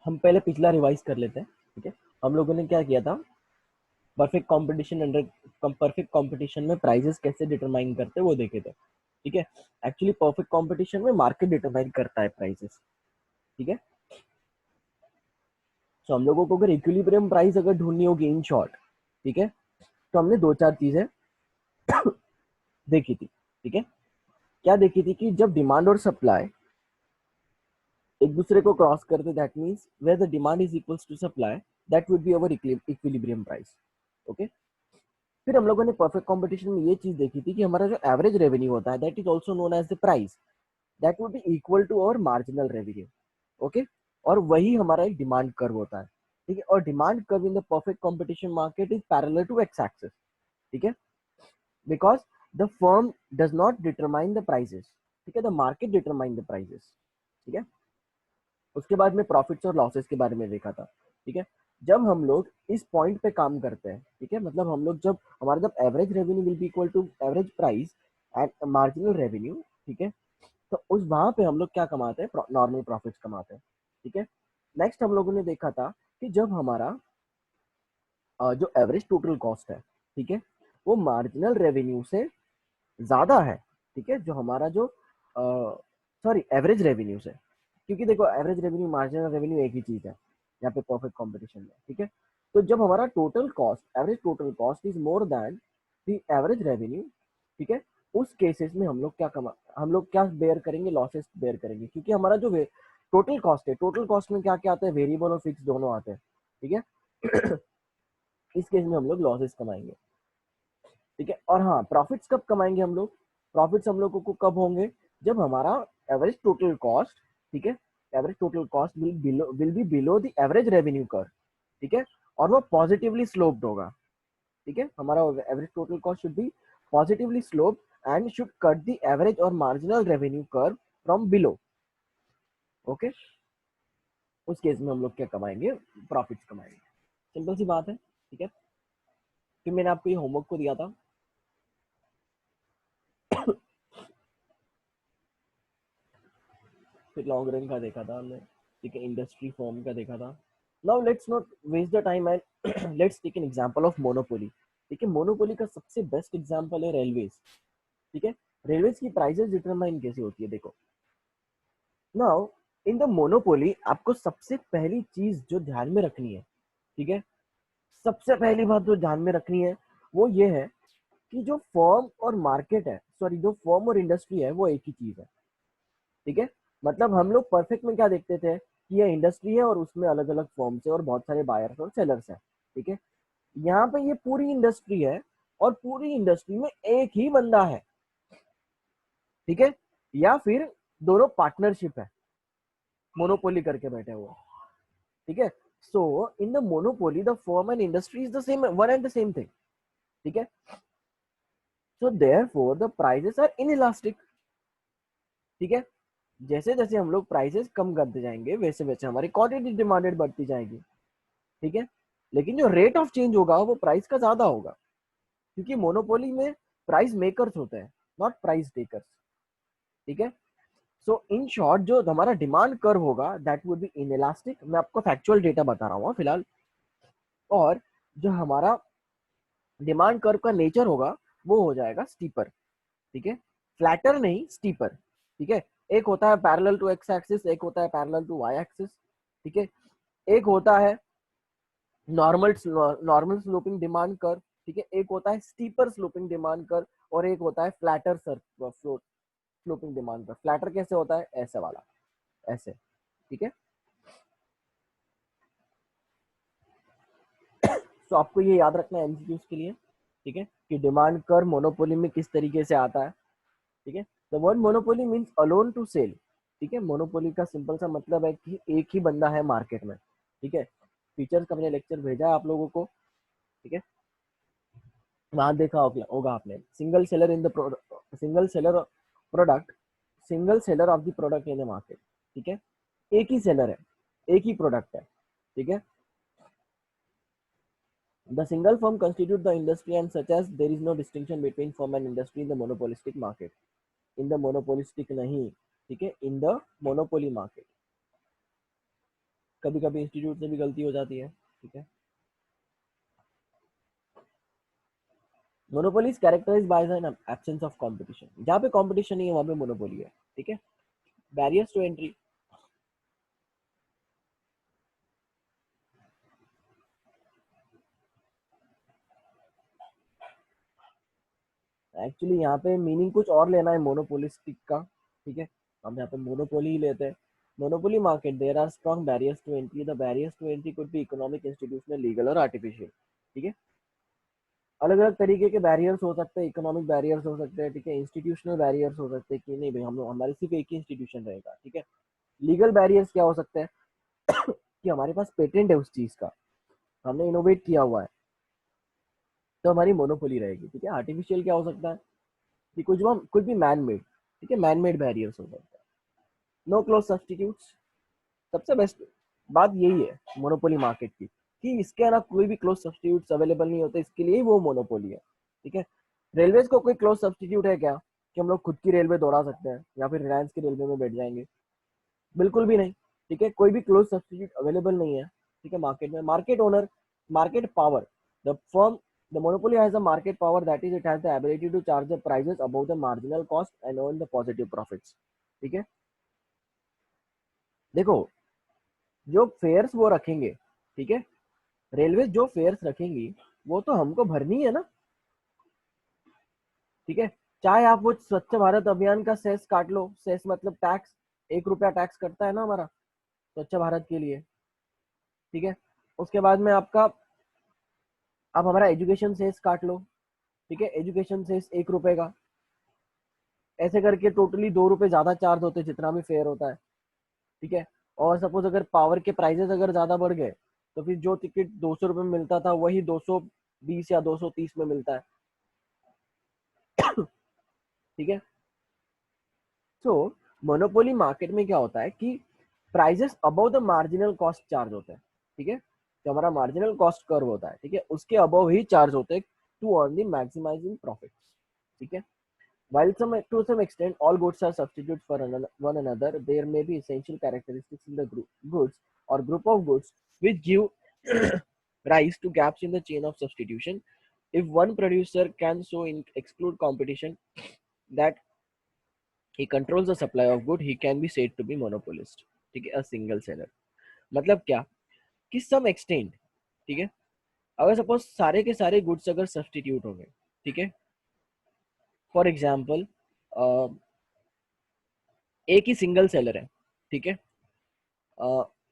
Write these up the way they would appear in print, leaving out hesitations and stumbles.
हम पहले पिछला रिवाइज कर लेते हैं, ठीक है। हम लोगों ने क्या किया था, perfect competition under perfect competition में प्राइजेस कैसे डिटरमाइन करते हैं वो देखे थे, ठीक है। एक्चुअली परफेक्ट कंपटीशन में मार्केट डिटरमाइन करता है प्राइजेस, ठीक है। तो हम लोगों को अगर इक्विलिब्रियम प्राइस अगर ढूंढनी होगी इन शॉर्ट, ठीक है, तो हमने दो चार चीजें देखी थी, ठीक है। क्या देखी थी कि जब डिमांड और सप्लाई एक दूसरे को क्रॉस करते, that means where the demand is equals to supply, that would be our equilibrium price, okay. फिर हम लोगों ने परफेक्ट कंपटीशन में ये चीज देखी थी कि हमारा जो एवरेज रेवेन्यू होता है, that is also known as the price, that would be equal to our marginal revenue, okay. और वही हमारा एक डिमांड कर्व होता है, ठीक है। और demand curve in the perfect competition market is parallel to X axis, ठीक है, because the firm does not determine the prices, ठीक है, the market determine the prices, ठीक है। उसके बाद में प्रॉफिट्स और लॉसेस के बारे में देखा था, ठीक है। जब हम लोग इस पॉइंट पे काम करते हैं, ठीक है, मतलब हम लोग जब हमारा जब average revenue will be equal to average price and marginal revenue, ठीक है, तो उस वहां पे हम लोग क्या कमाते हैं, नॉर्मल प्रॉफिट्स कमाते हैं, ठीक है। नेक्स्ट हम लोगों ने देखा था कि जब हमारा जो एवरेज टोटल कॉस्ट है, ठीक है, वो मार्जिनल रेवेन्यू से ज्यादा है, ठीक है, जो हमारा जो सॉरी एवरेज रेवेन्यू से, क्योंकि देखो एवरेज रेवेन्यू मार्जिनल रेवेन्यू एक ही चीज है यहाँ पे परफेक्ट कंपटीशन में, ठीक है। तो जब हमारा total cost average total cost is more than the average revenue, ठीक है, उस केसेस में हम लोग क्या बेयर करेंगे, लॉसेस बेयर करेंगे, क्योंकि हमारा जो टोटल कॉस्ट है, टोटल कॉस्ट में क्या क्या आता है, वेरिएबल और फिक्स दोनों आते हैं, ठीक है। इस केस में हम लोग लॉसेस कमाएंगे, ठीक है। और हाँ, प्रॉफिट्स कब कमाएंगे हम लोग, प्रॉफिट्स हम लोगों को कब होंगे, जब हमारा एवरेज टोटल कॉस्ट, ठीक है, average total cost will be below the average revenue curve, ठीक है, और वो पॉजिटिवली स्लोप्ड होगा, ठीक है। हमारा average total cost should be positively sloped and should cut the average और marginal revenue curve from below, okay. उस केस में हम लोग क्या कमाएंगे, प्रॉफिट्स कमाएंगे, सिंपल सी बात है, ठीक है। फिर मैंने आपको ये होमवर्क को दिया था, फिर लॉन्ग रन का देखा था हमने, ठीक है, इंडस्ट्री फॉर्म का देखा था। Now let's not waste the time and let's take an example of monopoly, ठीक है। मोनोपोली का सबसे बेस्ट एग्जांपल है रेलवेज, ठीक है। रेलवेज की प्राइसेस डिटरमाइन कैसे होती है, देखो। नाउ इन द मोनोपोली आपको सबसे पहली चीज जो ध्यान में रखनी है, ठीक है, सबसे पहली बात जो ध्यान में रखनी है वो ये है कि जो फर्म और मार्केट है, सॉरी, जो फर्म और इंडस्ट्री है वो एक ही चीज है, ठीक है। मतलब हम लोग परफेक्ट में क्या देखते थे कि ये इंडस्ट्री है और उसमें अलग अलग फॉर्म्स है और बहुत सारे बायर्स और सेलर्स हैं, ठीक है। यहाँ पे ये पूरी इंडस्ट्री है और पूरी इंडस्ट्री में एक ही बंदा है, ठीक है, या फिर दोनों पार्टनरशिप है, मोनोपोली करके बैठे हुए, ठीक है। So in the monopoly the firm and industry is the same, one and the same thing, ठीक है। So therefore the prices are inelastic, ठीक है। जैसे जैसे हम लोग प्राइसेस कम करते जाएंगे वैसे वैसे हमारी क्वांटिटी डिमांडेड बढ़ती जाएगी, ठीक है। लेकिन जो रेट ऑफ चेंज होगा वो प्राइस का ज्यादा होगा, क्योंकि मोनोपोली में प्राइस मेकर्स होते हैं, नॉट प्राइस टेकर्स, ठीक है। सो इन शॉर्ट जो हमारा डिमांड कर्व होगा दैट वुड बी इनइलास्टिक, मैं आपको फैक्चुअल डेटा बता रहा हूँ फिलहाल। और जो हमारा डिमांड कर्व का नेचर होगा वो हो जाएगा स्टीपर, ठीक है, फ्लैटर नहीं स्टीपर, ठीक है। एक होता है पैरेलल टू एक्स एक्सिस, एक होता है पैरेलल टू वाई एक्सिस, ठीक है। एक होता है normal normal sloping demand curve, ठीक है, एक होता है स्टीपर स्लोपिंग डिमांड कर्व, और एक होता है flatter sloping demand curve. Flatter कैसे होता है, ऐसे वाला, ऐसे, ठीक है। तो आपको ये याद रखना है एमसीक्यूज के लिए, ठीक है, कि डिमांड कर्व मोनोपोली में किस तरीके से आता है, ठीक है। The word monopoly means alone to sell, ठीक है। मोनोपोली का सिंपल सा मतलब है कि एक ही बंदा है मार्केट में, ठीक है। फीचर्स का मैंने लेक्चर भेजा है आप लोगों को, ठीक है, वहां देखा होगा आपने, single seller in the single seller product, single seller of the product in the market, ठीक है। एक ही सेलर है, एक ही प्रोडक्ट है, ठीक है। The single firm constitute the industry and such as there is no distinction between firm and industry in the monopolistic market. In the monopolistic नहीं, ठीक है, in the monopoly market. कभी कभी इंस्टीट्यूट से भी गलती हो जाती है, ठीक है। Monopoly is characterised by the absence of competition. जहाँ पे कंपटीशन नहीं है वहाँ पे मोनोपोली है, ठीक है। बैरियर्स टू एंट्री, एक्चुअली यहाँ पे मीनिंग कुछ और लेना है मोनोपोलिस्टिक का, ठीक है। हम यहाँ पे मोनोपोली ही लेते हैं। Monopoly market, there are strong barriers to entry. The barriers to entry could be economic, institutional, legal or artificial, ठीक है। अलग अलग तरीके के बैरियर्स हो सकते हैं, इकोनॉमिक बैरियर्स हो सकते हैं, ठीक है। इंस्टीट्यूशनल बैरियर्स हो सकते हैं कि नहीं भाई हम लोग हमारे सिर्फ एक ही इंस्टीट्यूशन रहेगा, ठीक है। लीगल बैरियर्स क्या हो सकते हैं कि हमारे पास पेटेंट है उस चीज का, हमने इनोवेट किया हुआ है, तो हमारी मोनोपोली रहेगी, ठीक है। आर्टिफिशियल क्या हो सकता है कि कुछ भी मैन मेड, ठीक है, मैन मेड बैरियर्स हो सकता है। नो क्लोज सब्सटीट्यूट्स, सबसे बेस्ट बात यही है मोनोपोली मार्केट की कि इसके अलावा कोई भी क्लोज सब्सटीट्यूट्स अवेलेबल नहीं होते, इसके लिए ही वो मोनोपोली है, ठीक है। रेलवेज को कोई क्लोज सब्सटीट्यूट है क्या कि हम लोग खुद की रेलवे दौड़ा सकते हैं या फिर रिलायंस की रेलवे में बैठ जाएंगे? बिल्कुल भी नहीं, ठीक है। कोई भी क्लोज सब्सटीट्यूट अवेलेबल नहीं है, ठीक है। मार्केट में market owner, market power, the firm, the monopoly has a market power, that is it has the ability to charge the prices above the marginal cost and earn the positive profits, ठीक है। देखो जो fears वो रखेंगे, ठीक है, railway जो fears रखेंगी वो तो हमको भरनी है ना, ठीक है। चाहे आप वो स्वच्छ भारत अभियान का सेस काट लो, सेस मतलब टैक्स, 1 रुपया टैक्स कटता है ना हमारा स्वच्छ भारत के लिए, ठीक है। उसके बाद में आपका, आप हमारा एजुकेशन सेस काट लो, ठीक है, एजुकेशन सेस 1 रुपए का, ऐसे करके टोटली 2 रुपए ज्यादा चार्ज होते हैं जितना भी फेयर होता है, ठीक है। और सपोज अगर पावर के प्राइजेस अगर ज्यादा बढ़ गए तो फिर जो टिकट 200 रुपए में मिलता था वही 220 या 230 में मिलता है, ठीक है। सो मोनोपोली मार्केट में क्या होता है कि prices above the marginal cost charge होते हैं, ठीक है। जो हमारा मार्जिनल कॉस्ट कर्व होता है, ठीक है, उसके अबव ही चार्ज होते हैं to earn the maximising profit, ठीक है। While to some extent all goods are substitutes for one another, there may be essential characteristics in the goods or group of goods which give rise to gaps in the chain of substitution. If one producer can so exclude competition that he controls the supply of good, he can be said to be monopolist, ठीक है। a single seller मतलब क्या कि some extent, ठीक है। अगर suppose सारे के सारे गुड्स अगर सब्सटीट्यूट हो गए, ठीक है, फॉर एग्जाम्पल एक ही सिंगल सेलर है, ठीक है।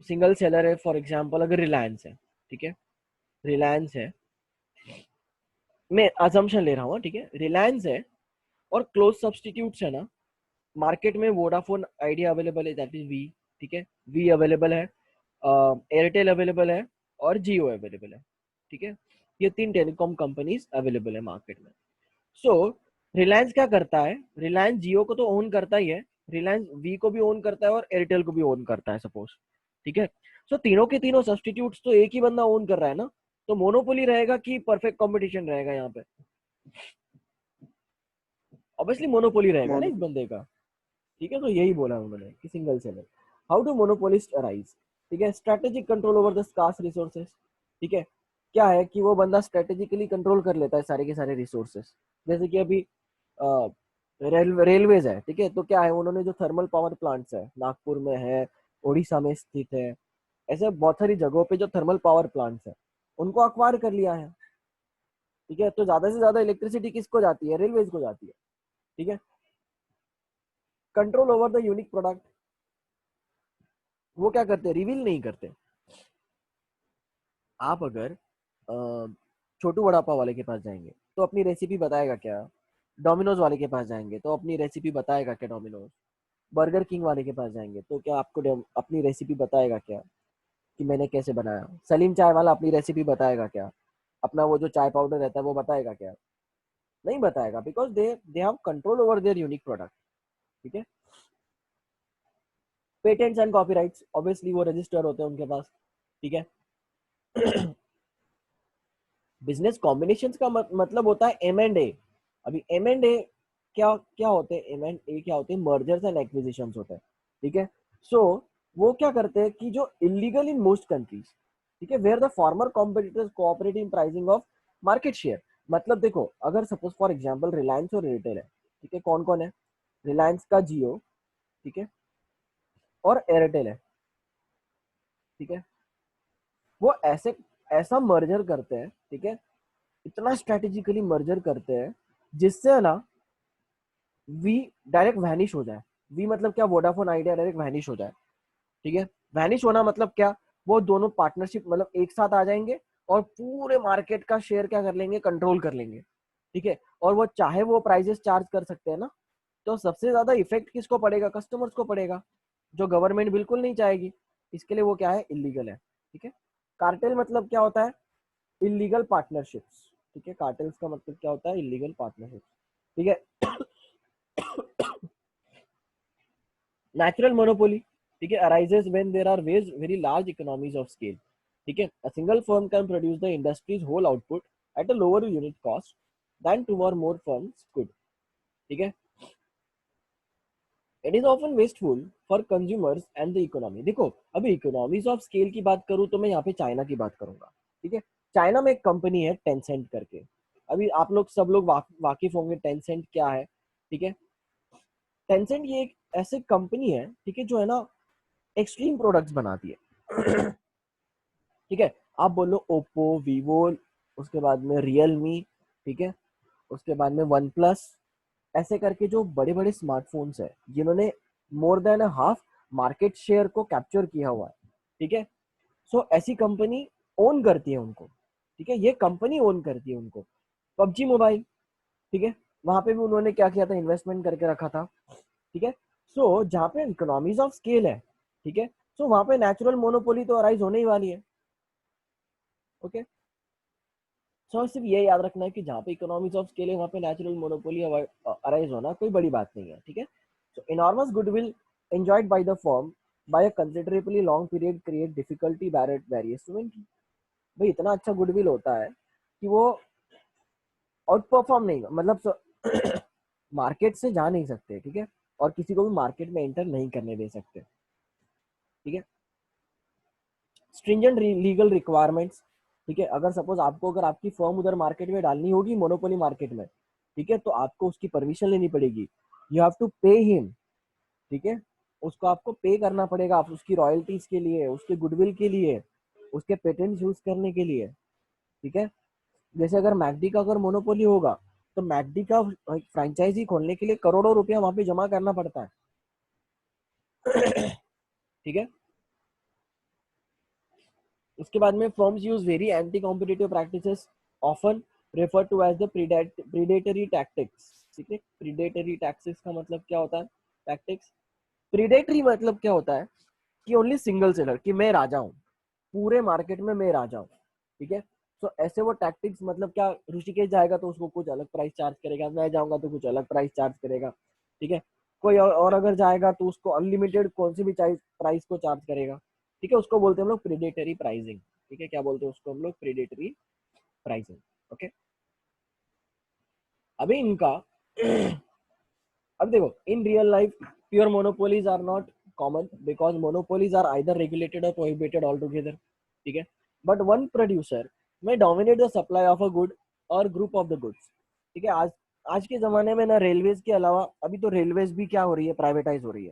सिंगल सेलर है, फॉर एग्जांपल अगर रिलायंस है, ठीक है, रिलायंस है, मैं अजम्पशन ले रहा हूँ, ठीक है, रिलायंस है और क्लोज सब्सटीट्यूट्स है ना, मार्केट में वोडाफोन आइडिया अवेलेबल है, दैट इज वी, ठीक है, वी अवेलेबल है, एयरटेल अवेलेबल है और जियो अवेलेबल है, ठीक है। ये 3 टेलीकॉम कंपनीज अवेलेबल है मार्केट में। सो रिलायंस क्या करता है, रिलायंस जियो को तो ओन करता ही है, रिलायंस वी को भी ओन करता है और एयरटेल को भी ओन करता है सपोज, ठीक है। सो तीनों के तीनों सब्सटीट्यूट्स तो एक ही बंदा ओन कर रहा है ना, तो मोनोपोली रहेगा कि परफेक्ट कंपटीशन रहेगा यहाँ पे? ऑब्वियसली मोनोपोली रहेगा ना मोनो इस बंदे का, ठीक है। तो यही बोला उन्होंने कि single seller. How do monopolist arise, ठीक है, strategic control over the scarce resources, ठीक है। क्या है कि वो बंदा स्ट्रेटेजिकली कंट्रोल कर लेता है सारे के सारे रिसोर्सेस। जैसे कि अभी रेलवेज है, ठीक है, तो क्या है उन्होंने जो थर्मल पावर प्लांट्स है नागपुर में है, उड़ीसा में स्थित है, ऐसे बहुत सारी जगहों पे जो थर्मल पावर प्लांट्स है उनको अक्वायर कर लिया है, ठीक है। तो ज्यादा से ज्यादा इलेक्ट्रिसिटी किसको जाती है, रेलवेज को जाती है, ठीक है। Control over the unique product, वो क्या करते हैं, रिवील नहीं करते। आप अगर छोटू वड़ा पाव वाले के पास जाएंगे तो अपनी रेसिपी बताएगा क्या, डोमिनोज वाले के पास जाएंगे तो अपनी रेसिपी बताएगा क्या डोमिनोज, बर्गर किंग वाले के पास जाएंगे तो क्या आपको अपनी रेसिपी बताएगा क्या कि मैंने कैसे बनाया, सलीम चाय वाला अपनी रेसिपी बताएगा क्या, अपना वो जो चाय पाउडर रहता है वो बताएगा क्या? नहीं बताएगा, because they have control over there unique product, ठीक है। पेटेंट्स एंड कॉपीराइट्स ऑब्वियसली वो रजिस्टर होते हैं उनके पास, ठीक है। बिजनेस कॉम्बिनेशन का मतलब होता है एम एंड ए। अभी एम एंड ए क्या क्या होते हैं, एम एंड ए क्या होते हैं, मर्जर्स एंड एक्विजिशंस होते हैं, ठीक है। सो वो क्या करते हैं कि जो इलीगल इन मोस्ट कंट्रीज, ठीक है, where the former competitors cooperate in pricing of market share. मतलब देखो, अगर सपोज फॉर एग्जांपल रिलायंस और एयरटेल है, ठीक है, कौन कौन है, रिलायंस का जियो, ठीक है, और एयरटेल है, ठीक है, वो ऐसे ऐसा मर्जर करते हैं, ठीक है, इतना स्ट्रेटेजिकली मर्जर करते हैं जिससे है ना वी डायरेक्ट वैनिश हो जाए। वी मतलब क्या, वोडाफोन आइडिया डायरेक्ट वैनिश हो जाए, ठीक है। वैनिश होना मतलब क्या, वो दोनों पार्टनरशिप मतलब एक साथ आ जाएंगे और पूरे मार्केट का शेयर क्या कर लेंगे, कंट्रोल कर लेंगे, ठीक है। और वो चाहे वो प्राइजेस चार्ज कर सकते हैं ना, तो सबसे ज्यादा इफेक्ट किसको पड़ेगा, कस्टमर्स को पड़ेगा, जो गवर्नमेंट बिल्कुल नहीं चाहेगी। इसके लिए वो क्या है, इलीगल है, ठीक है। कार्टेल मतलब क्या होता है, इलीगल पार्टनरशिप्स, ठीक है। कार्टेल्स का मतलब क्या होता है, इलीगल पार्टनरशिप्स, ठीक है। नेचुरल मोनोपोली, ठीक है, arises when there are very large economies of scale, ठीक है। A single firm can produce the industry's whole output at a lower unit cost than two or more firms could, ठीक है। It is often wasteful for consumers and the economy. देखो, अभी economies of scale की बात करूं तो मैं यहाँ पे चाइना की बात करूंगा, ठीक है। चाइना में एक कंपनी है टेंसेंट करके। अभी आप लोग सब लोग वाकिफ होंगे टेंसेंट क्या है, ठीक है। टेंसेंट ये एक ऐसे कंपनी है, ठीक है, जो है ना एक्सट्रीम प्रोडक्ट्स बनाती है। ठीक है। आप बोलो ओप्पो, वीवो, उसके बाद में रियलमी, ठीक है, उसके बाद में वन प्लस, ऐसे करके जो बड़े बड़े स्मार्टफोन्स है जिन्होंने more than half market share को कैप्चर किया हुआ है, ठीक है। सो ऐसी कंपनी ओन करती है उनको, ठीक है, ये कंपनी ओन करती है उनको। पबजी मोबाइल, ठीक है, वहां पे भी उन्होंने क्या किया था, इन्वेस्टमेंट करके रखा था, ठीक है। सो जहाँ पे इकोनॉमीज ऑफ स्केल है, ठीक है, सो वहां पे नेचुरल मोनोपोली तो अराइज होने ही वाली है, ओके। सो सिर्फ ये याद रखना है कि जहाँ पे इकोनॉमीज ऑफ स्केल है वहाँ पे नेचुरल मोनोपोली अराइज होना कोई बड़ी बात नहीं है, ठीक है। So enormous goodwill enjoyed by the firm by a considerably long period create difficulty barriers to entry। भाई इतना अच्छा गुडविल होता है कि वो आउट परफॉर्म नहीं, मतलब मार्केट से जा नहीं सकते, ठीक है, और किसी को भी मार्केट में एंटर नहीं करने दे सकते, ठीक है। स्ट्रिंजेंट लीगल रिक्वायरमेंट्स, ठीक है, अगर सपोज आपको, अगर आपकी फर्म उधर मार्केट में डालनी होगी, मोनोपोली मार्केट में, ठीक है, तो आपको उसकी परमिशन लेनी पड़ेगी। You have to pay him, ठीक है, उसको आपको पे करना पड़ेगा, आप उसकी रॉयल्टीज के लिए, उसके गुडविल के लिए, उसके पेटेंट यूज करने के लिए, ठीक है। जैसे अगर मैकडी का अगर मोनोपोली होगा तो मैकडी का फ्रेंचाइजी खोलने के लिए करोड़ों रुपया वहां पे जमा करना पड़ता है। ठीक है। उसके बाद में firms use very anti competitive practices often refer to as the predatory tactics, ठीक है। प्रीडेटरी टैक्टिक्स का मतलब क्या होता है, टैक्टिक्स, प्रीडेटरी मतलब क्या होता है कि ओनली सिंगल सेलर, कि मैं राजा हूँ, पूरे मार्केट में मैं राजा हूँ, ठीक है। तो ऐसे वो टैक्टिक्स मतलब क्या, ऋषिकेश जाएगा तो उसको कुछ अलग प्राइस चार्ज करेगा, मैं जाऊंगा तो कुछ अलग प्राइस चार्ज करेगा, ठीक है। कोई और अगर जाएगा तो उसको अनलिमिटेड कौन सी भी प्राइस को चार्ज करेगा, ठीक है। उसको बोलते हैं हम लोग प्रीडेटरी प्राइसिंग, ठीक है, क्या बोलते हैं उसको हम लोग, प्रीडेटरी प्राइसिंग, ओके। अभी इनका अब देखो, in real life pure monopolies are not common because monopolies are either regulated or prohibited altogether, ठीक है। But one producer may dominate the supply of a good or group of the goods, ठीक है। आज आज के जमाने में ना रेलवेज के अलावा अभी तो रेलवेज भी क्या हो रही है, प्राइवेटाइज हो रही है,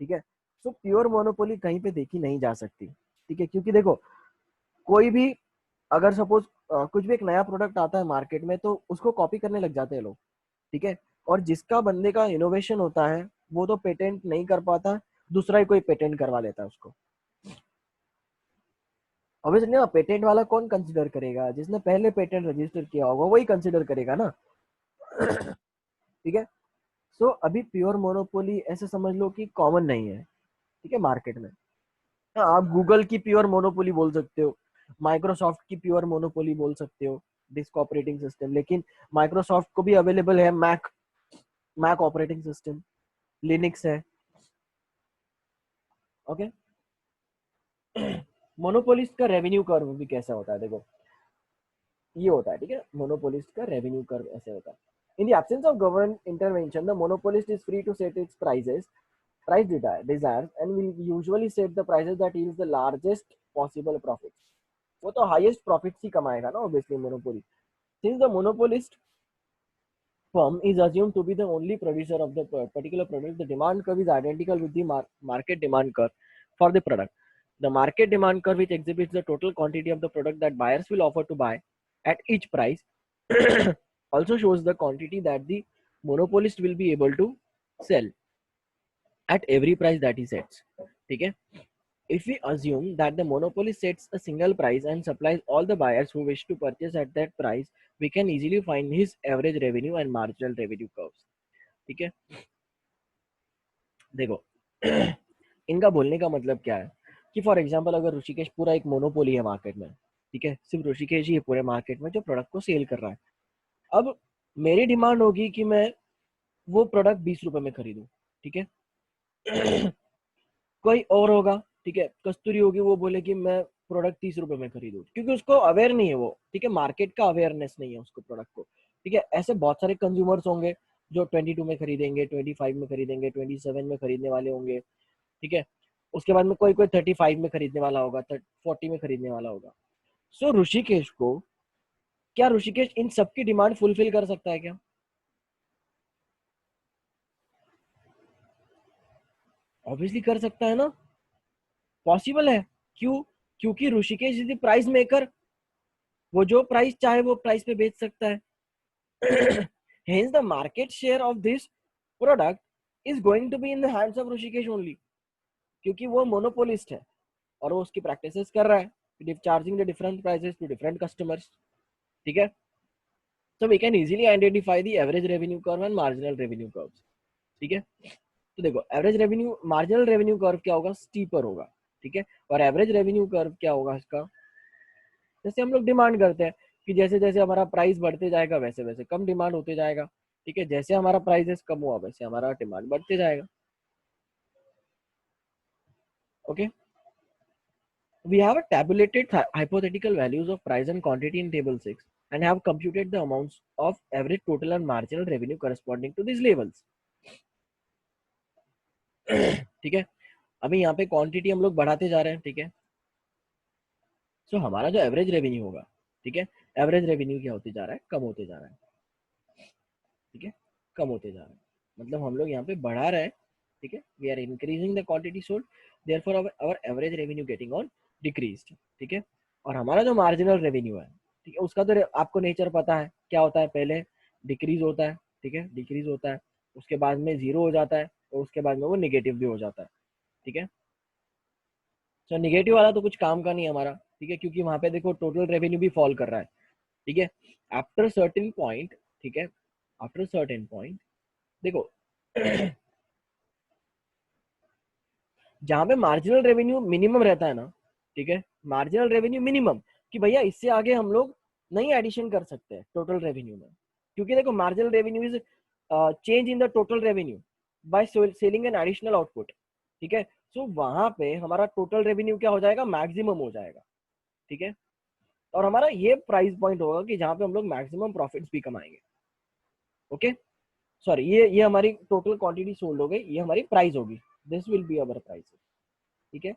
ठीक है। सो प्योर मोनोपोली कहीं पे देखी नहीं जा सकती, ठीक है, क्योंकि देखो, कोई भी अगर सपोज कुछ भी एक नया प्रोडक्ट आता है मार्केट में तो उसको कॉपी करने लग जाते हैं लोग, ठीक है। और जिसका बंदे का इनोवेशन होता है वो तो पेटेंट नहीं कर पाता, दूसरा ही कोई पेटेंट करवा लेता है उसको। ऑब्वियसली ना, पेटेंट वाला कौन कंसिडर करेगा, जिसने पहले पेटेंट रजिस्टर किया होगा वही कंसिडर करेगा ना। ठीक है। सो अभी प्योर मोनोपोली ऐसे समझ लो कि कॉमन नहीं है, ठीक है, मार्केट में। हाँ, आप गूगल की प्योर मोनोपोली बोल सकते हो, माइक्रोसॉफ्ट की प्योर मोनोपोली बोल सकते हो, डिस्क ऑपरेटिंग सिस्टम, लेकिन माइक्रोसॉफ्ट को भी अवेलेबल है Mac, Mac operating system, Linux है, ओके। मोनोपोलिस्ट का रेवेन्यू कर्व भी कैसा होता है, देखो ये होता है, ठीक है, मोनोपोलिस्ट का रेवेन्यू कर्व ऐसे होता है। In the absence of government intervention the monopolist is free to set its prices price desires and will usually set the prices that yields the largest possible profits. वो तो highest profits ही कमाएगा ना obviously monopoly. Since the monopolist firm is assumed to be the only producer of the particular product, the demand curve is identical with the market demand curve for the product. The market demand curve, which exhibits the total quantity of the product that buyers will offer to buy at each price, also shows the quantity that the monopolist will be able to sell at every price that he sets. Okay? If we assume that the monopoly sets a single price and supplies all the buyers who wish to purchase at that price, we can easily find his average revenue and marginal revenue curves. ठीक है, देखो इनका बोलने का मतलब क्या है कि फॉर एग्जांपल अगर ऋषिकेश पूरा एक मोनोपोली है मार्केट में, ठीक है, सिर्फ ऋषिकेश ही है पूरे मार्केट में जो प्रोडक्ट को सेल कर रहा है. अब मेरी डिमांड होगी कि मैं वो प्रोडक्ट 20 रुपए में खरीदूं, ठीक है. कोई और होगा, ठीक है, कस्तूरी होगी, वो बोले कि मैं प्रोडक्ट 30 रुपए में खरीदूं, क्योंकि उसको अवेयर नहीं है वो, ठीक है, मार्केट का अवेयरनेस नहीं है उसको प्रोडक्ट को, ठीक है. ऐसे बहुत सारे कंज्यूमर्स होंगे जो 22 में खरीदेंगे, 25 में खरीदेंगे, 27 में खरीदने वाले होंगे, ठीक है. उसके बाद में कोई कोई 35 में खरीदने वाला होगा, 40 में खरीदने वाला होगा. सो ऋषिकेश को, क्या ऋषिकेश इन सबकी डिमांड फुलफिल कर सकता है क्या? ऑब्वियसली कर सकता है ना, पॉसिबल है. क्यों? क्योंकि Rishikesh is the price maker. वो जो प्राइस चाहे वो प्राइस पे बेच सकता है. Hence the market share of this product is going to be in the hands of Rishikesh only, क्योंकि वो मोनोपोलिस्ट है और वो उसकी प्रैक्टिसेस कर रहा है, charging the different prices to different customers. ठीक है. So we can easily identify the average revenue curve and marginal revenue curves. ठीक है. तो देखो average revenue, marginal revenue curve क्या होगा, स्टीपर होगा, ठीक है. और एवरेज रेवेन्यू कर्व क्या होगा इसका, जैसे हम लोग डिमांड करते हैं कि जैसे जैसे हमारा प्राइस बढ़ते जाएगा वैसे वैसे कम डिमांड होते जाएगा, ठीक है. जैसे हमारा प्राइस कम हुआ वैसे हमारा डिमांड बढ़ते जाएगा. Okay. We have tabulated hypothetical values of price and quantity in table 6 and have computed the amounts of average, total and marginal revenue corresponding to these levels. ठीक है. अभी यहाँ पे क्वांटिटी हम लोग बढ़ाते जा रहे हैं, ठीक है. सो हमारा जो एवरेज रेवेन्यू होगा, ठीक है, एवरेज रेवेन्यू क्या होते जा रहा है, कम होते जा रहा है, ठीक है, कम होते जा रहा है. मतलब हम लोग यहाँ पे बढ़ा रहे हैं, ठीक है. We are increasing the quantity sold, therefore our average revenue getting on decreased, ठीक है. और हमारा जो मार्जिनल रेवेन्यू है, ठीक है, उसका तो आपको नेचर पता है क्या होता है, पहले डिक्रीज होता है, ठीक है, डिक्रीज होता है, उसके बाद में जीरो हो जाता है और उसके बाद में वो निगेटिव भी हो जाता है, ठीक है. सो निगेटिव वाला तो कुछ काम का नहीं है हमारा, ठीक है, क्योंकि वहां पे देखो टोटल रेवेन्यू भी फॉल कर रहा है, ठीक है. आफ्टर सर्टेन पॉइंट, ठीक है, आफ्टर सर्टेन पॉइंट देखो जहां पे मार्जिनल रेवेन्यू मिनिमम रहता है ना, ठीक है, मार्जिनल रेवेन्यू मिनिमम, कि भैया इससे आगे हम लोग नहीं एडिशन कर सकते टोटल रेवेन्यू में, क्योंकि देखो marginal revenue is change in the total revenue by selling an additional output, ठीक है. सो वहां पे हमारा टोटल रेवेन्यू क्या हो जाएगा, मैक्सिमम हो जाएगा, ठीक है. और हमारा ये प्राइस पॉइंट होगा कि जहां पे हम लोग मैक्सिमम प्रॉफिट्स भी कमाएंगे. ओके. सॉरी, ये हमारी टोटल क्वांटिटी सोल्ड हो गई, ये हमारी प्राइस होगी, this will be our price, ठीक है.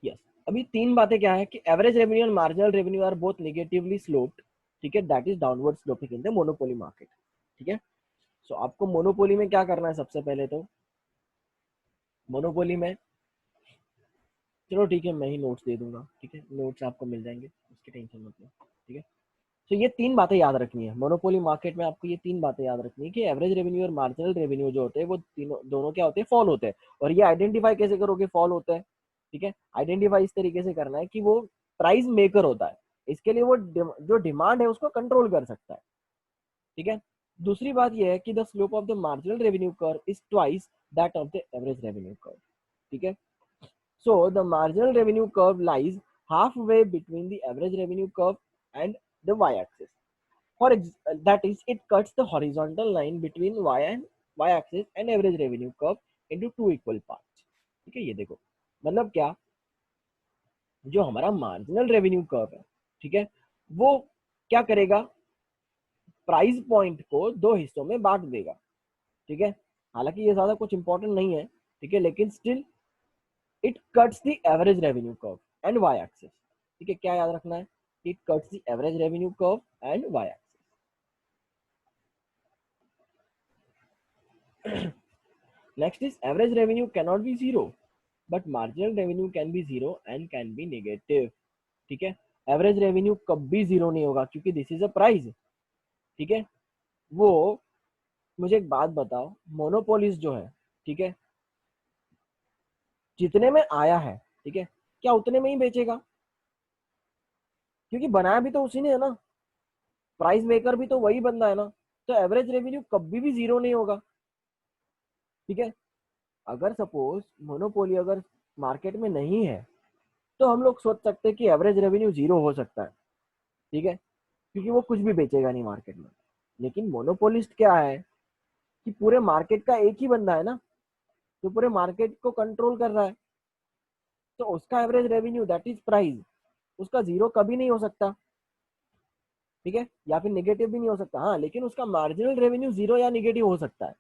यस. अभी तीन बातें क्या है कि एवरेज रेवेन्यू और marginal revenue are both negatively sloped, ठीक है, that is downward sloping in the monopoly market, ठीक है. सो आपको मोनोपोली में क्या करना है, सबसे पहले तो मोनोपोली में, चलो ठीक है मैं ही नोट्स दे दूंगा, ठीक है, नोट्स आपको मिल जाएंगे, उसकी टेंशन मत लो, ठीक है. तो ये तीन बातें याद रखनी है मोनोपोली मार्केट में, आपको ये तीन बातें याद रखनी है कि एवरेज रेवेन्यू और मार्जिनल रेवेन्यू जो होते हैं वो तीनों दोनों क्या होते हैं, फॉल होते हैं. और ये आइडेंटिफाई कैसे करोगे फॉल होता है, ठीक है. आइडेंटिफाई इस तरीके से करना है कि वो प्राइस मेकर होता है, इसके लिए वो जो डिमांड है उसको कंट्रोल कर सकता है, ठीक है. दूसरी बात यह है कि the slope of the marginal revenue curve is twice that of the average revenue curve, ठीक है. So the marginal revenue curve lies halfway between the average revenue curve and the y-axis. That is, it cuts the horizontal line between y-axis and average revenue curve into two equal parts. ठीक है. ये देखो मतलब क्या, जो हमारा marginal revenue curve है, ठीक है, वो क्या करेगा, प्राइस पॉइंट को दो हिस्सों में बांट देगा, ठीक है। हालांकि ये ज्यादा कुछ इंपॉर्टेंट नहीं है, ठीक है, लेकिन still it cuts the average revenue curve and Y axis, ठीक है। क्या याद रखना है? It cuts the average revenue curve and Y axis. Next is average revenue cannot be zero but marginal revenue can be zero and can be negative, ठीक है। Average revenue कभी zero नहीं होगा क्योंकि दिस इज अ प्राइस, ठीक है। वो, मुझे एक बात बताओ, मोनोपोलिस जो है, ठीक है, जितने में आया है, ठीक है, क्या उतने में ही बेचेगा? क्योंकि बनाया भी तो उसी ने है ना, प्राइस मेकर भी तो वही बंदा है ना। तो एवरेज रेवेन्यू कभी भी जीरो नहीं होगा, ठीक है। अगर सपोज मोनोपोली अगर मार्केट में नहीं है तो हम लोग सोच सकते हैं कि एवरेज रेवेन्यू जीरो हो सकता है, ठीक है, क्योंकि वो कुछ भी बेचेगा नहीं मार्केट में। लेकिन मोनोपोलिस्ट क्या है कि पूरे मार्केट का एक ही बंदा है ना, जो पूरे मार्केट को कंट्रोल कर रहा है। तो उसका average revenue that is price, उसका जीरो कभी नहीं हो सकता, ठीक है, या फिर निगेटिव भी नहीं हो सकता। हाँ, लेकिन उसका मार्जिनल रेवेन्यू जीरो या निगेटिव हो सकता है,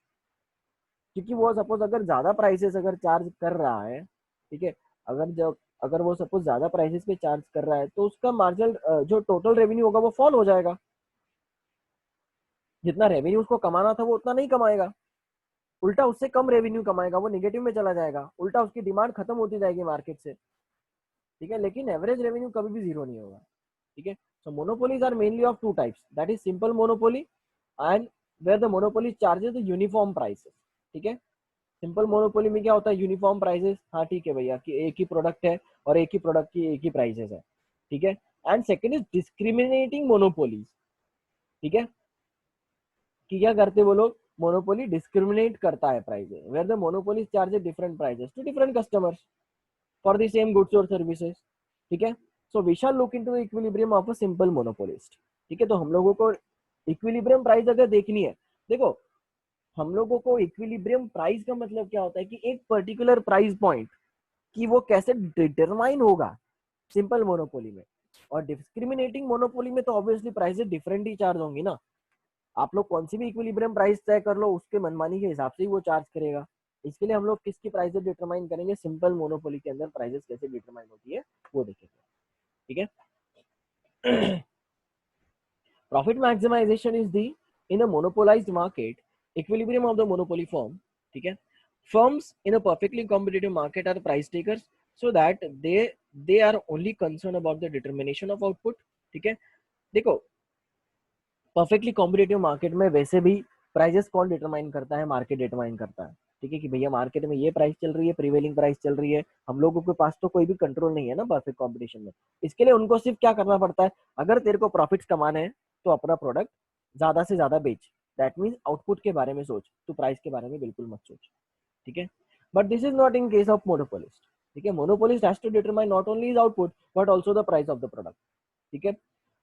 क्योंकि वो सपोज अगर ज्यादा प्राइसेस अगर चार्ज कर रहा है, ठीक है, अगर जब अगर वो सपोज ज्यादा प्राइसेस पे चार्ज कर रहा है तो उसका मार्जिनल जो टोटल रेवेन्यू होगा वो फॉल हो जाएगा। जितना रेवेन्यू उसको कमाना था वो उतना नहीं कमाएगा, उल्टा उससे कम रेवेन्यू कमाएगा, वो निगेटिव में चला जाएगा, उल्टा उसकी डिमांड खत्म होती जाएगी मार्केट से, ठीक है। लेकिन एवरेज रेवेन्यू कभी भी जीरो नहीं होगा, ठीक है। So monopolies are mainly of two types, that is simple monopoly and where the monopoly charges the uniform prices, ठीक है। सिंपल मोनोपोली में क्या होता है? यूनिफॉर्म प्राइसेस, हाँ ठीक है भैया, कि एक ही प्रोडक्ट है और एक ही प्रोडक्ट की एक ही प्राइसेस है, ठीक है। And second is discriminating monopolies, ठीक है, कि क्या करते वो लोग? मोनोपोली डिस्क्रिमिनेट करता है prices, where the monopoly charges different prices to different customers for the same goods or services, ठीक है। So we shall look into the equilibrium of a simple monopolist, ठीक है। तो हम लोगों को इक्विलिब्रियम प्राइस अगर देखनी है, देखो, हम लोगों को इक्विलिब्रियम प्राइस का मतलब क्या होता है कि एक पर्टिकुलर प्राइस पॉइंट कि वो कैसे डिटरमाइन होगा सिंपल मोनोपोली में। और डिस्क्रिमिनेटिंग मोनोपोली में तो ऑब्वियसली प्राइसेस डिफरेंट ही चार्ज होंगी ना। आप लोग कौन सी भी इक्विलिब्रियम प्राइस तय कर लो, उसके मनमानी के हिसाब से ही वो चार्ज करेगा। इसके लिए हम लोग किसकी प्राइसेस डिटरमाइन करेंगे? सिंपल मोनोपोली के अंदर प्राइसेस कैसे डिटरमाइन होती है वो देखेंगे, ठीक है। Profit maximisation is the in a monopolised market equilibrium of the monopoly form, ठीक है। Firms in a perfectly competitive market are price takers so that they are only concern about the determination of output, ठीक है। देखो, perfectly competitive market में वैसे भी prices कौन determine करता है? मार्केट डिटरमाइन करता है, ठीक है, कि भैया मार्केट में ये प्राइस चल रही है, प्रीवेलिंग प्राइस चल रही है। हम लोगों के पास तो कोई भी कंट्रोल नहीं है ना परफेक्ट कॉम्पिटिशन में। इसके लिए उनको सिर्फ क्या करना पड़ता है? अगर तेरे को प्रॉफिट्स कमाने हैं तो अपना प्रोडक्ट ज्यादा से ज्यादा बेच, दैट मीन्स आउटपुट के बारे में सोच, तू प्राइस के बारे में बिल्कुल मत सोच, ठीक है। But this is not in case of monopolist, ठीक है। Monopolist has to determine not only is output but also the price of the product, ठीक है।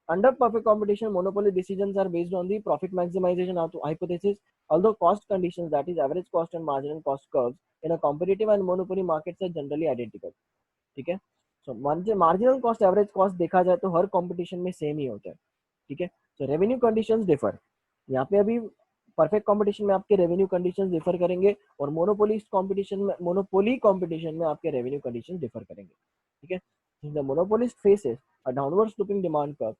Under perfect competition, monopoly decisions are based on the profit maximization hypothesis. Although cost conditions, that is average cost and marginal cost curves, in a competitive and monopoly markets are generally identical. ठीक है। सो marginal cost average cost देखा जाए तो हर competition में same ही होता है, ठीक है। सो रेवेन्यू कंडीशंस डिफर, यहाँ पे अभी परफेक्ट कंपटीशन में आपके रेवेन्यू कंडीशंस डिफर करेंगे और मोनोपोली कंपटीशन में आपके रेवेन्यू कंडीशंस डिफर करेंगे, ठीक है। The monopolist faces a downward sloping demand curve.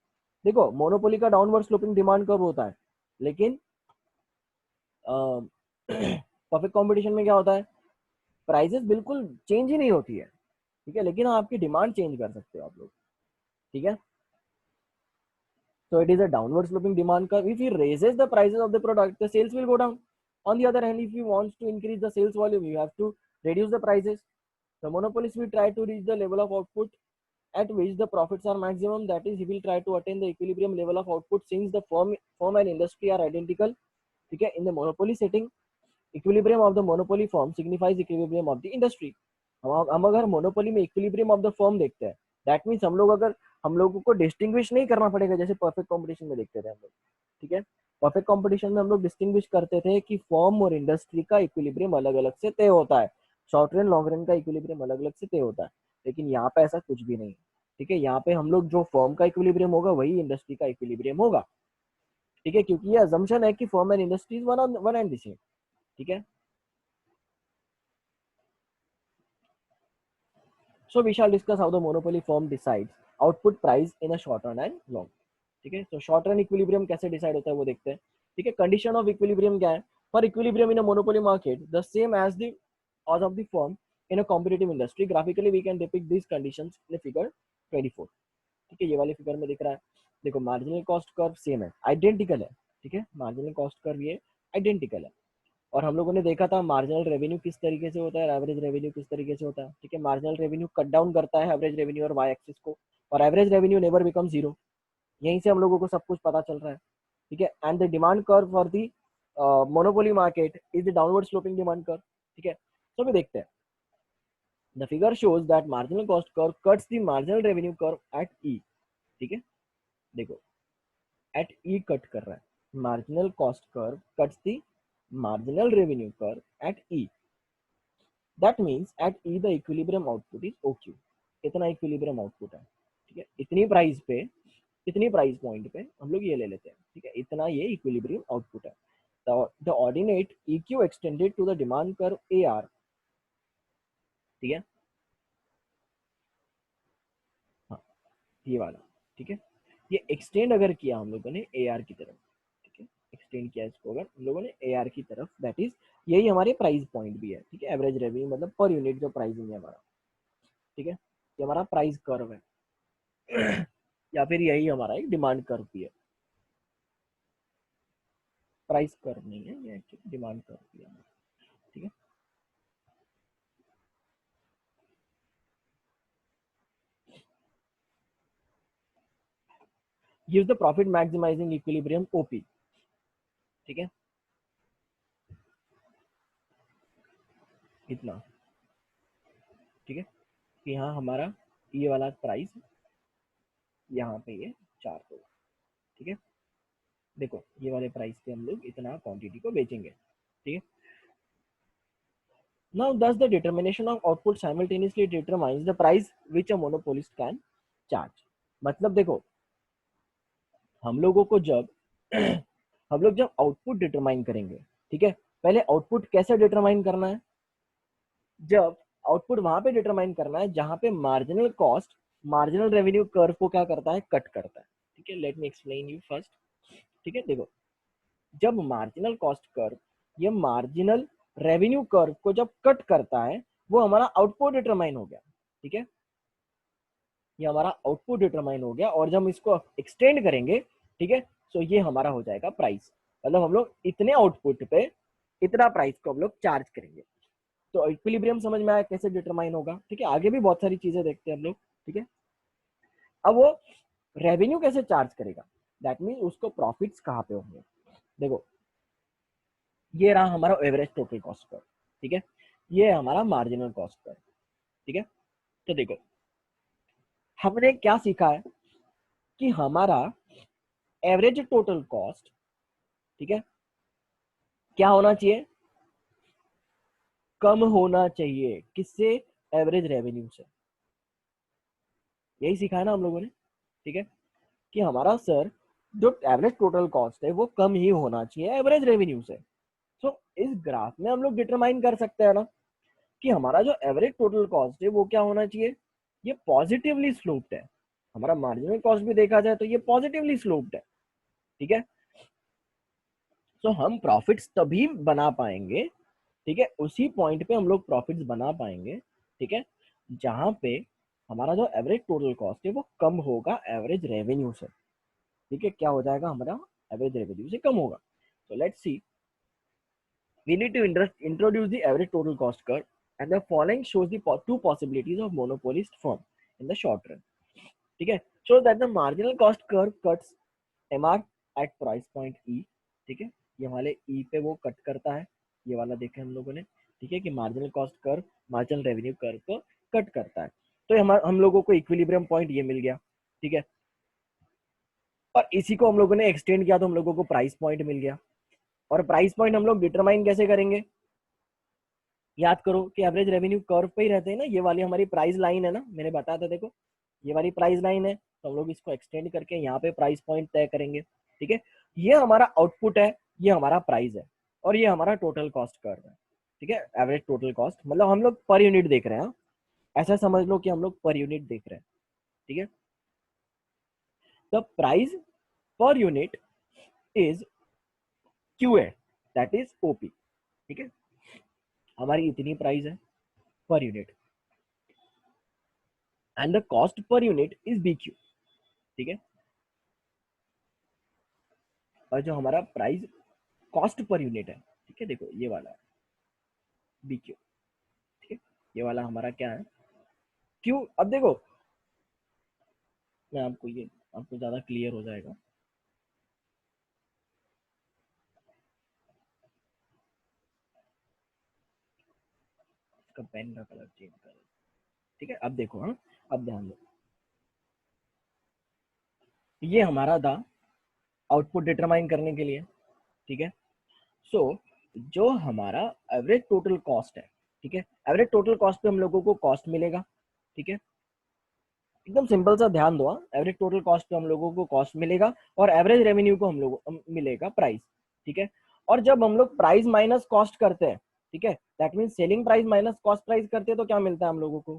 देखो, मोनोपोली का डाउनवर्ड स्लोपिंग डिमांड कर्व होता है, लेकिन परफेक्ट कंपटीशन में क्या होता है? प्राइसेस बिल्कुल चेंज ही नहीं होती है, ठीक है, लेकिन आपकी डिमांड चेंज कर सकते हो आप लोग, ठीक है। So it is a downward sloping demand curve. If he raises the prices of the product, the sales will go down. On the other hand, if he wants to increase the sales volume, you have to reduce the prices. The monopolist will try to reach the level of output at which the profits are maximum. That is, he will try to attain the equilibrium level of output since the firm and industry are identical. Okay, in the monopoly setting, equilibrium of the monopoly firm signifies equilibrium of the industry. हम अगर monopoly में equilibrium of the firm देखते हैं, that means हम लोगों को distinguish नहीं करना पड़ेगा जैसे परफेक्ट कंपटीशन में देखते थे हम लोग, ठीक है। परफेक्ट कंपटीशन में हम लोग डिस्टिंग्विश करते थे कि फर्म और इंडस्ट्री का इक्विलिब्रियम अलग अलग से तय होता है, शॉर्ट रन लॉन्ग रन का इक्विलिब्रियम अलग अलग से तय होता है। लेकिन यहाँ पे ऐसा कुछ भी नहीं, ठीक है। यहाँ पे हम लोग जो फर्म का इक्विलिब्रियम होगा वही इंडस्ट्री का इक्विलिब्रियम होगा, ठीक है, क्योंकि ये अजम्पशन है कि firm and industries one and the same. ठीक है, so we shall discuss how the monopoly firm decides output price in a short run and long. ठीक है, तो शॉर्ट रन इक्विलिब्रियम कैसे डिसाइड होता है वो देखते हैं। ठीक है, कंडीशन ऑफ इक्विलिब्रियम क्या है? For equilibrium in a monopoly market the same as the as of the firm in a competitive industry, graphically we can depict these conditions in figure 24। ठीक है, ये वाले फिगर में दिख रहा है, देखो मार्जिनल कॉस्ट कर्व सेम है, आइडेंटिकल है। ठीक है, मार्जिनल कॉस्ट कर्व ये आइडेंटिकल है। और हम लोगों ने देखा था मार्जिनल रेवेन्यू किस तरीके से होता है, एवरेज रेवेन्यू किस तरीके से होता है। ठीक है, मार्जिनल रेवेन्यू कट डाउन करता है एवरेज रेवेन्यू और वाई एक्सिस को, और average revenue never become zero. यहीं से हम लोगों को सब कुछ पता चल रहा है। ठीक है, and the demand curve for the monopoly market is the downward sloping demand curve. ठीक है, तो अभी देखते हैं। The figure shows that marginal cost curve cuts the marginal revenue curve at E. ठीक है, देखो एट ई कट कर रहा है, marginal cost curve cuts the marginal revenue curve at E. That means at E the equilibrium output is OQ. इतना equilibrium output है। ठीक है, इतनी प्राइस पे, इतनी प्राइस पॉइंट पे हम लोग ये ले लेते हैं। ठीक है, इतना ये इक्विलिब्रियम आउटपुट है। The ordinate EQ extended to the demand curve AR। ठीक है, हाँ ये वाला। ठीक है, ये एक्सटेंड अगर किया हम लोगों ने AR की तरफ, ठीक है, एक्सटेंड किया इसको अगर हम लोगों ने AR की तरफ, दैट इज यही हमारे प्राइस पॉइंट भी है। ठीक है, एवरेज रेवेन्यू मतलब पर यूनिट जो प्राइसिंग है हमारा। ठीक है, ये हमारा प्राइस कर्व है या फिर यही हमारा एक डिमांड कर्व भी है। प्राइस कर्व नहीं है ये, एक्चुअली डिमांड कर्व भी है। ठीक है, gives the profit maximising equilibrium OP। ठीक है, इतना। ठीक है, कि यहाँ हमारा ये वाला प्राइस यहाँ पे ये 4 होगा। ठीक है, देखो ये वाले प्राइस पे हम लोग इतना क्वांटिटी को बेचेंगे। ठीक है, now thus the determination of output simultaneously determines the price which a monopolist can charge। मतलब देखो हम लोगों को जब हम लोग जब आउटपुट डिटरमाइन करेंगे, ठीक है, पहले आउटपुट कैसे डिटरमाइन करना है? जब आउटपुट वहां पे डिटरमाइन करना है जहां पे marginal cost marginal revenue curve को क्या करता है, कट करता है। ठीक है, let me explain you first. ठीक है, देखो जब मार्जिनल कॉस्ट कर्व ये मार्जिनल रेवेन्यू कर्व को जब कट करता है, वो हमारा आउटपुट डिटरमाइन हो गया। ठीक है, ये हमारा आउटपुट डिटरमाइन हो गया, और जब हम इसको एक्सटेंड करेंगे, ठीक है, तो ये हमारा हो जाएगा प्राइस। मतलब हम लोग इतने आउटपुट पे इतना प्राइस को हम लोग चार्ज करेंगे। तो इक्विलिब्रियम समझ में आया कैसे डिटरमाइन होगा। ठीक है, आगे भी बहुत सारी चीजें देखते हैं हम लोग। ठीक है, अब वो रेवेन्यू कैसे चार्ज करेगा, दैट मीन उसको प्रॉफिट्स कहाँ पे होंगे। देखो ये रहा हमारा एवरेज टोटल कॉस्ट कर्व। ठीक है, ये है हमारा मार्जिनल कॉस्ट कर्व। ठीक है, तो देखो हमने क्या सीखा है कि हमारा एवरेज टोटल कॉस्ट, ठीक है, क्या होना चाहिए, कम होना चाहिए। किससे? एवरेज रेवेन्यू से। यही सीखा है ना हम लोगों ने। ठीक है, कि हमारा सर जो एवरेज टोटल कॉस्ट है वो कम ही होना चाहिए एवरेज रेवेन्यू से। तो इस ग्राफ में हम लोग डिटरमाइन कर सकते हैं ना कि हमारा जो एवरेज टोटल कॉस्ट है वो क्या होना चाहिए, ये पॉजिटिवली स्लोप्ड है। हमारा मार्जिनल कॉस्ट भी देखा जाए तो ये पॉजिटिवली स्लोप्ड है। ठीक है, तो हम प्रॉफिट्स तभी बना पाएंगे, ठीक है, उसी पॉइंट पे हम लोग प्रॉफिट्स बना पाएंगे। ठीक है, जहां पे हमारा जो एवरेज टोटल कॉस्ट है वो कम होगा एवरेज रेवेन्यू से। ठीक है, क्या हो जाएगा हमारा, एवरेज रेवेन्यू से कम होगा। तो let's see, we need to introduce the average total cost curve, and the following shows the two possibilities of monopolist firm in the short run। ठीक है, so that the marginal cost curve cuts MR at price point E। ठीक है, ये वाले E पे वो cut करता है, ये वाला देखे हम लोगों ने। ठीक है, कि marginal cost curve marginal revenue curve को कट करता है। तो हम लोगों को इक्विलिब्रियम पॉइंट ये मिल गया। ठीक है, और इसी को हम लोगों ने एक्सटेंड किया तो हम लोगों को प्राइस पॉइंट मिल गया। और प्राइस पॉइंट हम लोग डिटरमाइन कैसे करेंगे, याद करो कि एवरेज रेवेन्यू कर्व पे ही रहते हैं ना। ये वाली हमारी प्राइस लाइन है ना, मैंने बताया था, देखो ये वाली प्राइस लाइन है, तो हम लोग इसको एक्सटेंड करके यहाँ पे प्राइस पॉइंट तय करेंगे। ठीक है, ये हमारा आउटपुट है, ये हमारा प्राइस है, और ये हमारा टोटल कॉस्ट कर्व है। ठीक है, एवरेज टोटल कॉस्ट, मतलब हम लोग पर यूनिट देख रहे हैं। ऐसा समझ लो कि हम लोग पर यूनिट देख रहे हैं। ठीक है, the price per unit is Q है, दैट इज ओपी। ठीक है, हमारी इतनी प्राइस है per unit, and the cost per unit is B Q. ठीक है, और जो हमारा प्राइस कॉस्ट पर यूनिट है, ठीक है, देखो ये वाला है बी क्यू। ठीक है, ये वाला हमारा क्या है, क्यू। अब देखो मैं आपको ये, आपको ज्यादा क्लियर हो जाएगा। इसका पेन का कलर चेंज करो। ठीक है, अब देखो, हाँ, अब ध्यान दो, ये हमारा था आउटपुट डिटरमाइन करने के लिए। ठीक है, सो जो हमारा एवरेज टोटल कॉस्ट है, ठीक है, एवरेज टोटल कॉस्ट पे हम लोगों को कॉस्ट मिलेगा। ठीक है, एकदम सिंपल सा ध्यान दो, एवरेज टोटल कॉस्ट पे हम लोगों को कॉस्ट मिलेगा, और एवरेज रेवेन्यू को हम लोगों मिलेगा प्राइस। ठीक है, और जब हम लोग प्राइस माइनस कॉस्ट करते हैं, ठीक है, that mean selling price minus cost price करते हैं, तो क्या मिलता है हम लोगों को,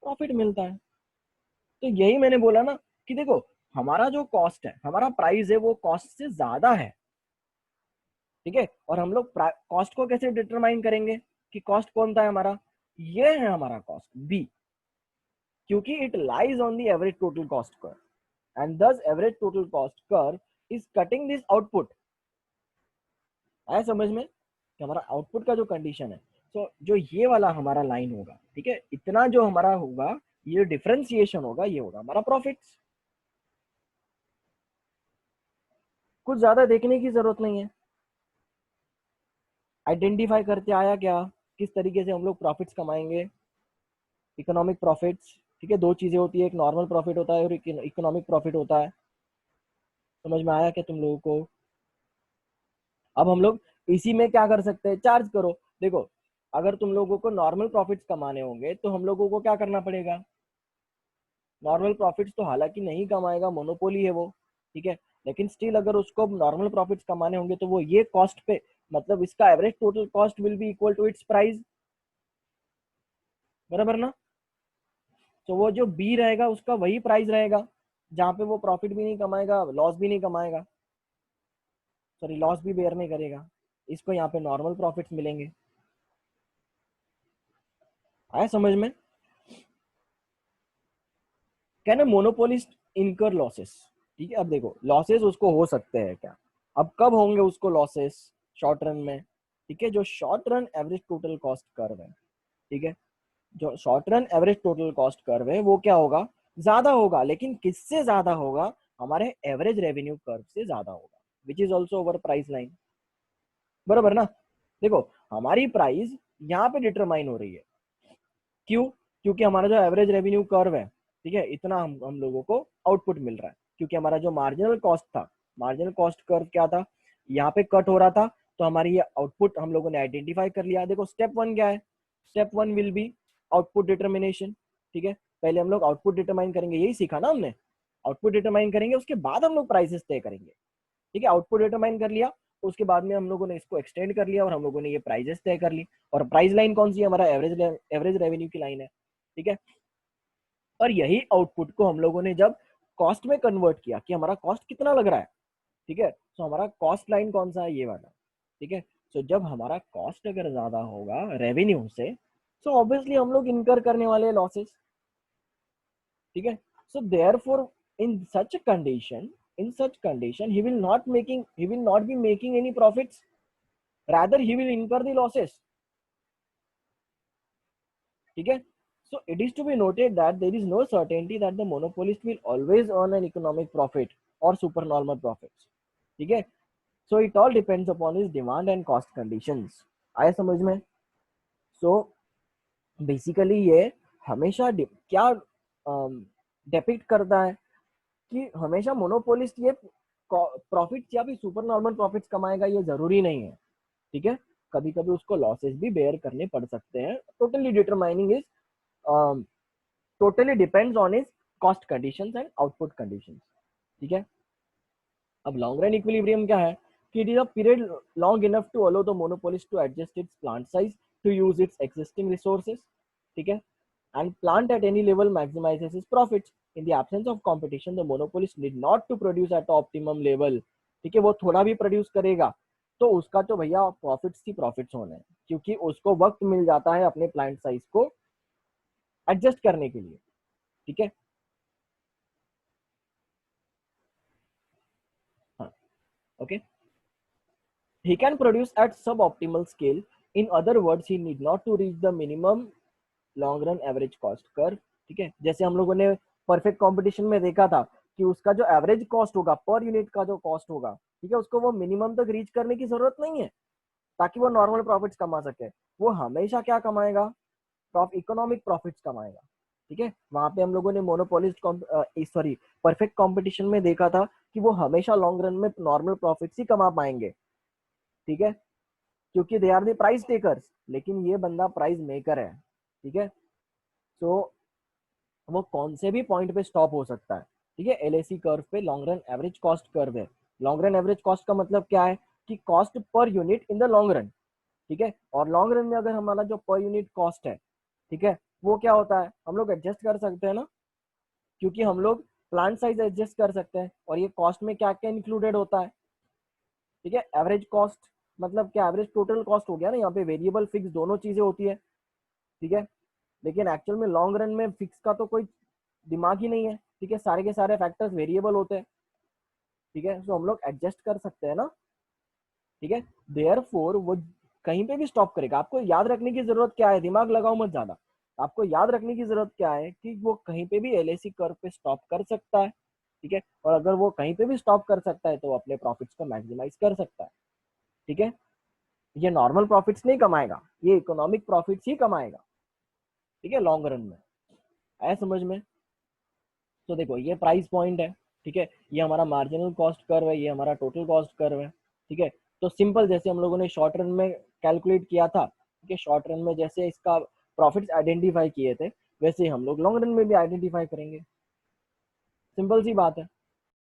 प्रॉफिट मिलता है। तो यही मैंने बोला ना कि देखो, हमारा जो कॉस्ट है, हमारा प्राइस है, वो कॉस्ट से ज्यादा है। ठीक है, और हम लोग कॉस्ट को कैसे डिटरमाइन करेंगे कि कॉस्ट कौन सा है हमारा, ये है हमारा कॉस्ट बी, क्योंकि it lies on the average total cost curve, and this average total cost curve is cutting this output. आया समझ में कि हमारा आउटपुट का जो कंडीशन है, तो जो ये वाला हमारा लाइन होगा, ठीक है, इतना जो हमारा होगा, ये डिफरेंशिएशन होगा, ये होगा हमारा प्रॉफिट्स। कुछ ज्यादा देखने की जरूरत नहीं है, आइडेंटिफाई करते आया क्या, किस तरीके से हम लोग प्रॉफिट्स कमाएंगे, इकोनॉमिक प्रॉफिट्स। ठीक है, दो चीजें होती है, एक नॉर्मल प्रॉफिट होता है और एक इकोनॉमिक प्रॉफिट होता है। समझ में आया क्या तुम लोगों को। अब हम लोग इसी में क्या कर सकते हैं, चार्ज करो। देखो, अगर तुम लोगों को नॉर्मल प्रॉफिट्स कमाने होंगे तो हम लोगों को क्या करना पड़ेगा, नॉर्मल प्रॉफिट्स तो हालांकि नहीं कमाएगा, मोनोपोली है वो। ठीक है, लेकिन स्टिल अगर उसको नॉर्मल प्रॉफिट्स कमाने होंगे तो वो ये कॉस्ट पे, मतलब इसका average total cost will be equal to its price, बराबर ना। तो वो जो बी रहेगा उसका वही प्राइस रहेगा, जहाँ पे वो प्रॉफिट भी नहीं कमाएगा, लॉस भी नहीं कमाएगा, सॉरी लॉस भी बेयर नहीं करेगा, इसको यहाँ पे नॉर्मल प्रॉफिट्स मिलेंगे। आया समझ में। कैन अ मोनोपोलिस्ट इनकर लॉसेस। ठीक है, अब देखो लॉसेस उसको हो सकते हैं क्या, अब कब होंगे उसको लॉसेस, शॉर्ट रन में। ठीक है, जो short run average total cost curve है, ठीक है, जो short run average total cost curve है वो क्या होगा, ज्यादा होगा, लेकिन किससे ज्यादा होगा, हमारे एवरेज रेवेन्यू कर्व से ज्यादा होगा, which is also over price line, बराबर ना। देखो, हमारी प्राइस यहाँ पे डिटरमाइन हो रही है, क्यों, क्योंकि हमारा जो एवरेज रेवेन्यू कर्व है, ठीक है, इतना हम लोगों को आउटपुट मिल रहा है, क्योंकि हमारा जो मार्जिनल कॉस्ट था, मार्जिनल कॉस्ट कर्व क्या था, यहाँ पे कट हो रहा था, तो हमारी ये आउटपुट हम लोगों ने आइडेंटिफाई कर लिया। देखो स्टेप वन क्या है, step one will be output determination. ठीक है, पहले हम लोग आउटपुट डिटरमाइन करेंगे, यही सीखा ना हमने, आउटपुट डिटरमाइन करेंगे, उसके बाद हम लोग प्राइसेस तय करेंगे। ठीक है, आउटपुट डिटरमाइन कर लिया, उसके बाद में हम लोगों ने इसको एक्सटेंड कर लिया और हम लोगों ने ये प्राइजेस तय कर ली, और प्राइस लाइन कौन सी है, हमारा एवरेज रेवेन्यू की लाइन है। ठीक है, और यही आउटपुट को हम लोगों ने जब कॉस्ट में कन्वर्ट किया कि हमारा कॉस्ट कितना लग रहा है, ठीक है, तो हमारा कॉस्ट लाइन कौन सा है, ये वाला। ठीक है, तो जब हमारा कॉस्ट अगर ज्यादा होगा रेवेन्यू से, तो ऑब्वियसली हम लोग इनकर करने वाले लॉसेस। ठीक है, so therefore in such a condition, he will not be making any profits, rather he will incur the losses. ठीक है, so it is to be noted that there is no certainty that the monopolist will always earn an economic profit or supernormal profits. ठीक है, so it all depends upon his demand and cost conditions. आया समझ में। so basically ये हमेशा क्या depict करता है कि हमेशा मोनोपोलिस्ट ये प्रॉफिट या भी सुपर नॉर्मल प्रॉफिट्स कमाएगा, ये जरूरी नहीं है। ठीक है, कभी कभी उसको लॉसेस भी बेयर करने पड़ सकते हैं, totally determining is, totally depends on is cost conditions and output conditions. ठीक है, अब लॉन्ग रन इक्विलिब्रियम क्या है कि it is a period long enough to allow the monopolist to adjust its plant size to use its existing resources, ठीक है, and plant at any level maximizes its profits. In the absence of competition, the monopolist need not to produce at the optimum level. ठीक है, वो थोड़ा भी produce करेगा तो उसका तो भैया प्रॉफिट्स ही प्रॉफिट्स होने हैं, क्योंकि उसको वक्त मिल जाता है अपने प्लांट साइज को एडजस्ट करने के लिए, ठीक है। हाँ, okay. He can produce at suboptimal scale. In other words, he need not to reach the minimum long run average cost curve, ठीक है। जैसे हम लोगों ने परफेक्ट कंपटीशन में देखा था कि उसका जो एवरेज कॉस्ट होगा पर यूनिट का जो कॉस्ट होगा, ठीक है, उसको वो मिनिमम तक रीच करने की जरूरत नहीं है ताकि वो नॉर्मल प्रॉफिट्स कमा सके। वो हमेशा क्या कमाएगा, इकोनॉमिक प्रॉफिट्स कमाएगा, ठीक है। वहां पे हम लोगों ने मोनोपोलिस्ट सॉरी परफेक्ट कंपटीशन में देखा था कि वो हमेशा लॉन्ग रन में नॉर्मल प्रॉफिट्स ही कमा पाएंगे, ठीक है, क्योंकि they are the price takers. लेकिन ये बंदा प्राइस मेकर है, ठीक है। तो वो कौन से भी पॉइंट पे स्टॉप हो सकता है, ठीक है। एलएसी कर्व पे long run average cost curve है। लॉन्ग रन एवरेज कॉस्ट का मतलब क्या है कि cost per unit in the long run, ठीक है। और लॉन्ग रन में अगर हमारा जो पर यूनिट कॉस्ट है, ठीक है, वो क्या होता है, हम लोग एडजस्ट कर सकते हैं ना, क्योंकि हम लोग प्लांट साइज एडजस्ट कर सकते हैं। और ये कॉस्ट में क्या क्या इंक्लूडेड होता है, ठीक है। एवरेज कॉस्ट मतलब क्या, एवरेज टोटल कॉस्ट हो गया ना, यहाँ पे वेरिएबल फिक्स दोनों चीजें होती है, ठीक है। लेकिन एक्चुअल में लॉन्ग रन में फिक्स का तो कोई दिमाग ही नहीं है, ठीक है, सारे के सारे फैक्टर्स वेरिएबल होते हैं, ठीक है। तो हम लोग एडजस्ट कर सकते हैं ना, ठीक है। देयरफॉर वो कहीं पे भी स्टॉप करेगा। आपको याद रखने की जरूरत क्या है, दिमाग लगाओ मत ज्यादा। आपको याद रखने की जरूरत क्या है कि वो कहीं पे भी एलएसी कर्व पे स्टॉप कर सकता है, ठीक है। और अगर वो कहीं पे भी स्टॉप कर सकता है तो वो अपने प्रॉफिट्स को मैक्सिमाइज कर सकता है, ठीक है। ये नॉर्मल प्रॉफिट्स नहीं कमाएगा, ये इकोनॉमिक प्रॉफिट्स ही कमाएगा, ठीक है, लॉन्ग रन में। आया समझ में? तो देखो ये प्राइस पॉइंट है, ठीक है, ये हमारा मार्जिनल कॉस्ट कर्व है, ये हमारा टोटल कॉस्ट कर्व है, ठीक है। तो सिंपल जैसे हम लोगों ने शॉर्ट रन में कैलकुलेट किया था, ठीक है, शॉर्ट रन में जैसे इसका प्रॉफिट्स आइडेंटिफाई किए थे, वैसे हम लोग लॉन्ग रन में भी आइडेंटिफाई करेंगे। सिंपल सी बात है,